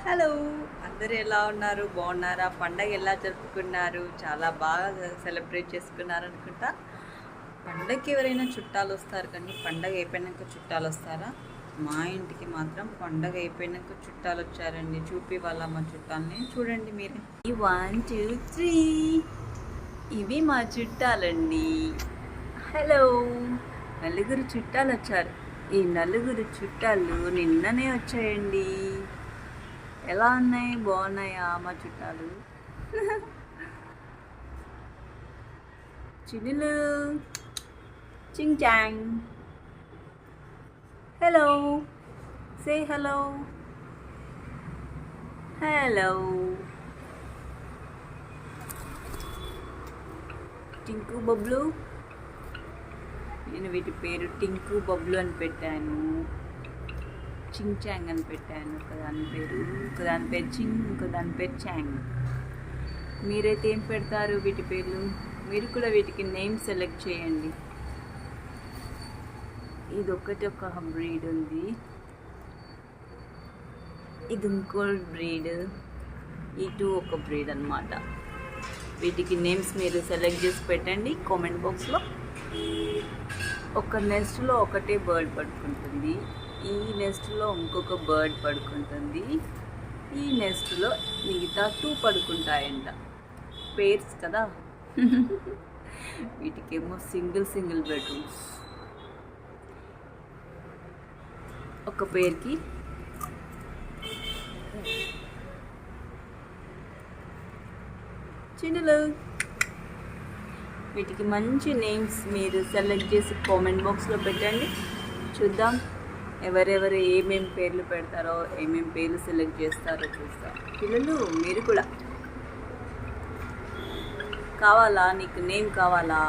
Hello! అందరూ ఎలా ఉన్నారు? బాగున్నారా? పండగ ఎలా జరుపుకున్నారు? చాలా బాగా సెలబ్రేట్ చేసుకున్నారనుకుంటా. పండగకి ఎవరైనా చుట్టాలొస్తారు కానీ, పండగ అయిపోయినాక చుట్టాలొస్తారా? మా ఇంటికి మాత్రం పండగ అయిపోయినాక చుట్టాలొచ్చారండి. చూపివ్వాలా మా చుట్టాలని? చూడండి మీరే. 1, 2, 3 ఇవి మా చుట్టాలండి. హలో! నలుగురు చుట్టాలొచ్చారు. ఈ నలుగురు చుట్టాలు నిన్ననే వచ్చాయండి. ఎలా ఉన్నాయి? బాగున్నాయా మా చుట్టాలు? చిన్నులు Ching Chang. Hello, say hello. Hello. Tinku Bablu. నేను వీటి పేరు టింకు బబ్లు అని పెట్టాను. చింగ్ చాంగ్ అని పెట్టాను. ఒకదాని పేరు చింగ్, ఇంకోదాని పేరు చాంగ్. మీరైతే ఏం పెడతారు వీటి పేర్లు? మీరు కూడా వీటికి నేమ్ సెలెక్ట్ చేయండి. ఇది ఒక బ్రీడ్ ఉంది, ఇది ఇంకో బ్రీడ్, ఇటు ఒక బ్రీడ్ అన్నమాట. వీటికి నేమ్స్ మీరు సెలెక్ట్ చేసి పెట్టండి కామెంట్ బాక్స్లో. ఒక నెస్ట్లో ఒకటే బర్డ్ పడుకుంటుంది, ఈ నెస్ట్లో ఇంకొక బర్డ్ పడుకుంటుంది, ఈ నెస్ట్లో మిగతా 2 పడుకుంటాయంట. పేర్స్ కదా. వీటికేమో సింగిల్ బెడ్రూమ్స్. ఒక పేరుకి చిన్నలు. వీటికి మంచి నేమ్స్ మీరు సెలెక్ట్ చేసి కామెంట్ బాక్స్లో పెట్టండి. చూద్దాం ఎవరెవరు ఏమేమి పేర్లు పెడతారో, ఏమేమి పేర్లు సెలెక్ట్ చేస్తారో చూస్తాం. పిల్లలు మీరు కూడా కావాలా? నీకు నేమ్ కావాలా?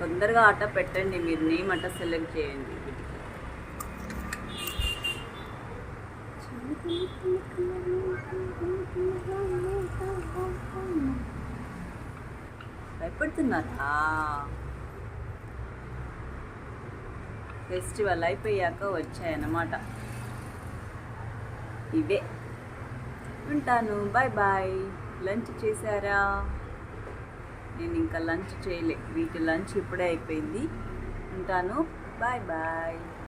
తొందరగా అట్ట పెట్టండి, మీరు నేమ్ అట్ట సెలెక్ట్ చేయండి. భయపడుతున్నారా? ఫెస్టివల్ అయిపోయాక వచ్చాయన్నమాట ఇవే. ఉంటాను, బాయ్ బాయ్. లంచ్ చేశారా? నేను ఇంకా లంచ్ చేయలే, వీటి లంచ్ ఇప్పుడే అయిపోయింది. ఉంటాను, బాయ్ బాయ్.